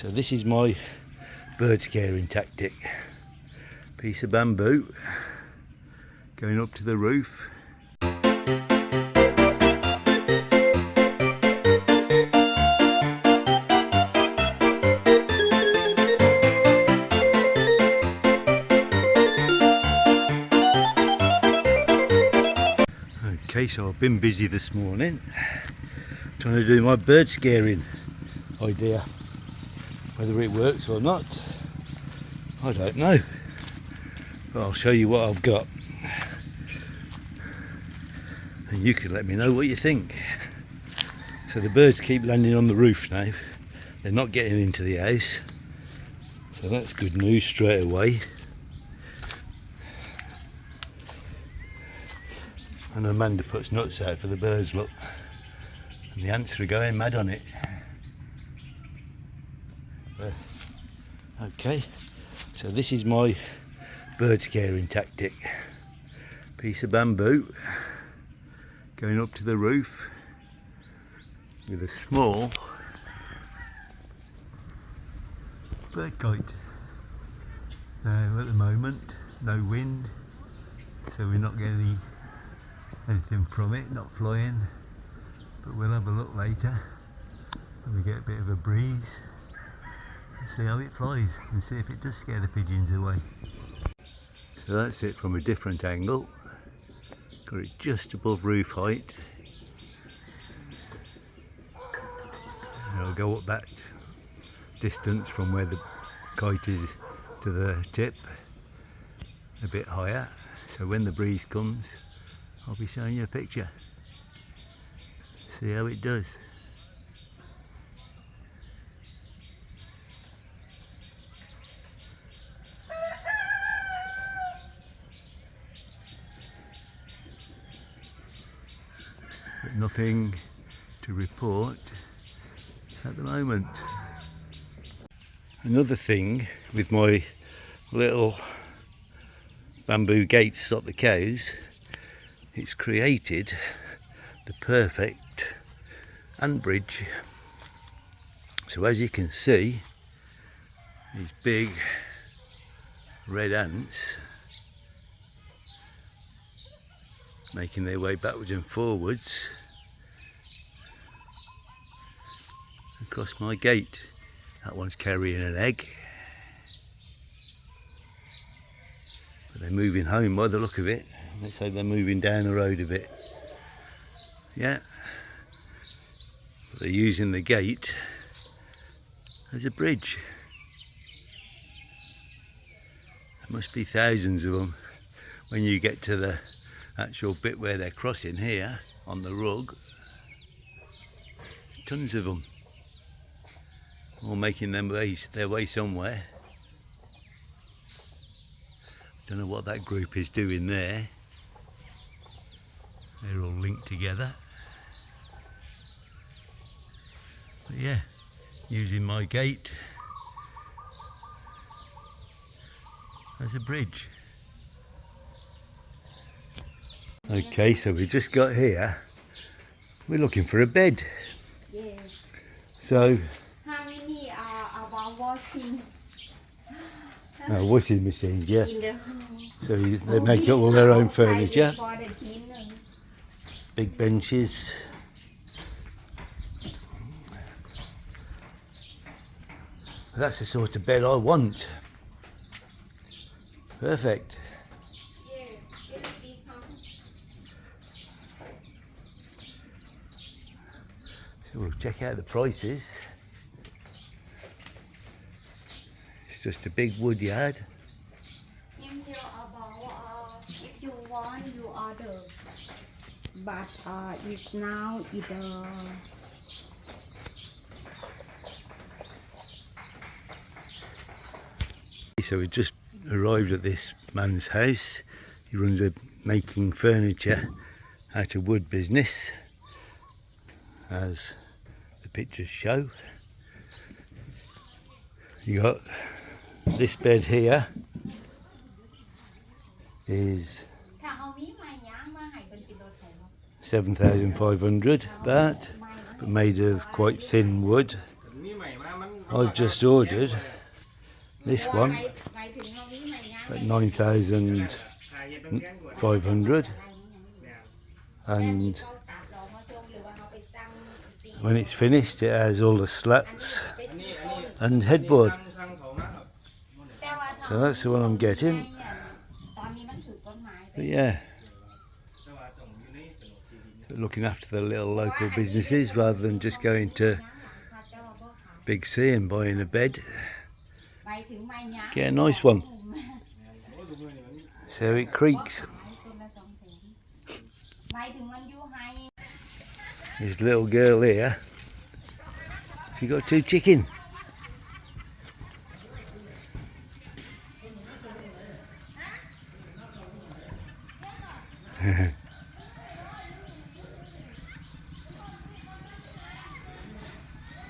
So this is my bird scaring tactic. Piece of bamboo going up to the roof. Okay, so I've been busy this morning trying to do my bird scaring idea. Whether it works or not, I don't know, but I'll show you what I've got and you can let me know what you think. So the birds keep landing on the roof now, they're not getting into the house, so that's good news straight away. And Amanda puts nuts out for the birds, look, and the ants are going mad on it. Okay, so this is my bird scaring tactic. Piece of bamboo going up to the roof with a small bird kite. Now at the moment no wind, so we're not getting anything from it, not flying, but we'll have a look later when we get a bit of a breeze. See how it flies and see if it does scare the pigeons away. So that's it from a different angle. Got it just above roof height. And I'll go up that distance from where the kite is to the tip, a bit higher, so when the breeze comes I'll be showing you a picture. See how it does. But nothing to report at the moment. Another thing with my little bamboo gate to stop the cows, it's created the perfect ant bridge. So as you can see, these big red ants making their way backwards and forwards across my gate. That one's carrying an egg, but they're moving home by the look of it. Let's hope they're moving down the road a bit. Yeah, but they're using the gate as a bridge. There must be thousands of them when you get to the actual bit where they're crossing here on the rug. Tons of them, all making their way somewhere. Don't know what that group is doing there. They're all linked together. But yeah, using my gate as a bridge. Okay, so we just got here. We're looking for a bed. Yeah. So How many are about washing? washing machines, yeah. In the home. So they make all their own furniture. For the dinner. Big benches. That's the sort of bed I want. Perfect. Yeah, it'll be fun. So we'll check out the prices. It's just a big wood yard. About if you want, you order. But it's now either. So we just arrived at this man's house. He runs a making furniture out of wood business, as the pictures show. You got this bed here is 7,500 baht, but made of quite thin wood. I've just ordered this one at 9,500, and when it's finished it has all the slats and headboard. So that's the one I'm getting. But yeah, looking after the little local businesses rather than just going to Big C and buying a bed. Get a nice one. So it creaks. This little girl here, she got 2 chicken.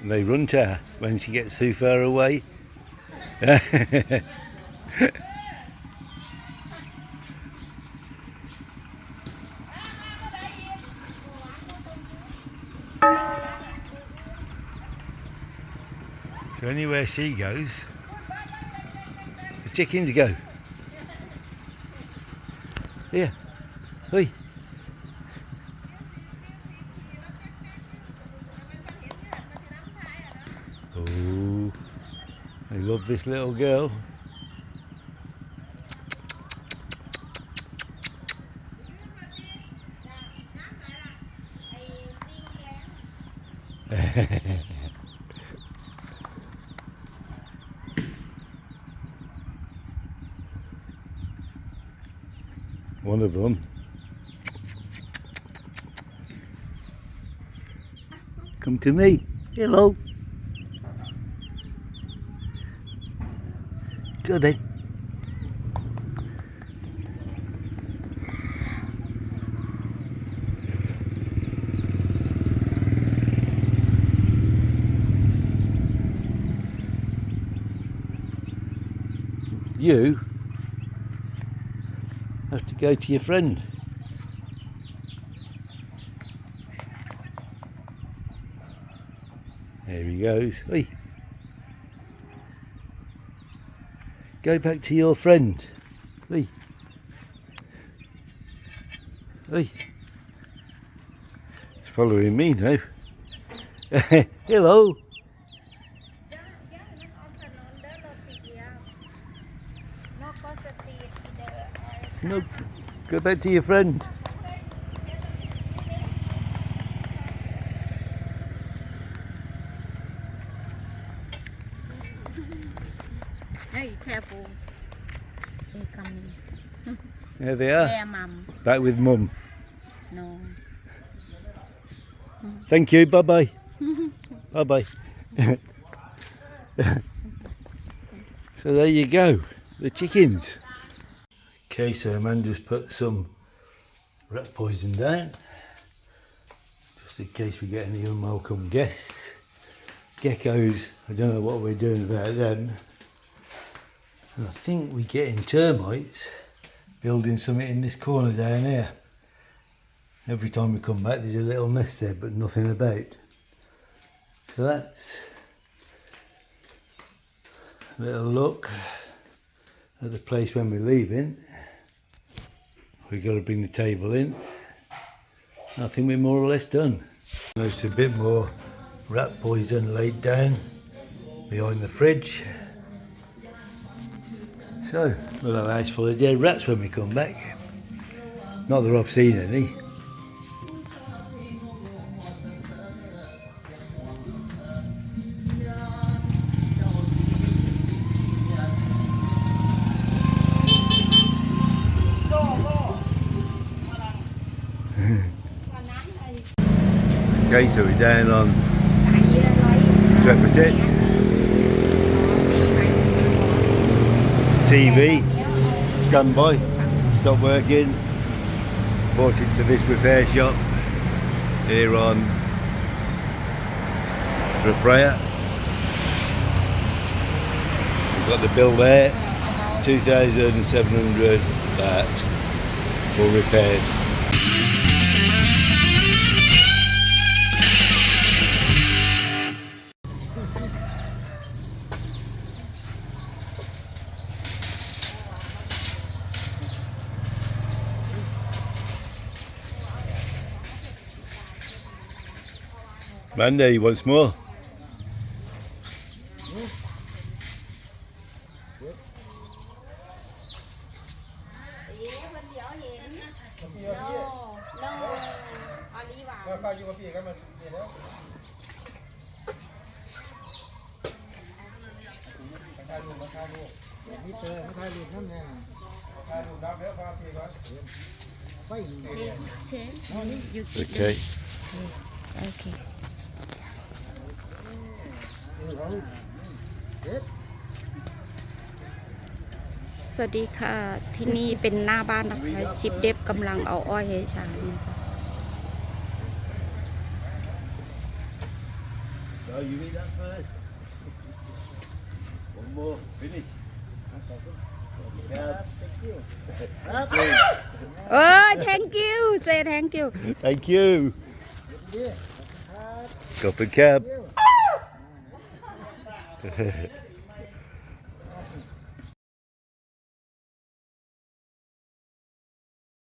They run to her when she gets too far away. So anywhere she goes, the chickens go. Here, oi. Oh, I love this little girl. One of them. Come to me. Hello. Go then. You have to go to your friend. There he goes. Oi. Go back to your friend. Oi. Oi. It's following me now. Hello. No, go back to your friend. Hey, careful. They're coming. There they are. Their mum. Back with Mum. No. Thank you. Bye bye. Bye bye. So there you go. The chickens. Okay, so Amanda's put some rat poison down, just in case we get any unwelcome guests. Geckos, I don't know what we're doing about them. And I think we're getting termites building something in this corner down here. Every time we come back there's a little nest there but nothing about. So that's a little look at the place when we're leaving. We've got to bring the table in. I think we're more or less done. There's a bit more rat poison laid down behind the fridge. So we'll have a house full of dead rats when we come back. Not that I've seen any. Okay, so we're down on Roiet TV, standby, stopped working, brought it to this repair shop here on Roiet. We've got the bill there, 2,700 baht for repairs. Mandy, once more. ป้าอยู่กับพี่กันมาเดี๋ยวถ่ายรูปมาถ่ายรูปนี่เตอมาถ่ายรูปน้ำแน่ถ่ายรูปดับแล้วพาพี่ก่อนไป Shame. You Okay. Okay. สวัสดีค่ะ ที่นี่เป็นหน้าบ้านนะคะชิปเด็บกำลังเอาอ้อยให้ช้างนะคะ So you eat that first. One more. Finish. Yeah. เออ thank you say thank you Thank you. Cup and cab.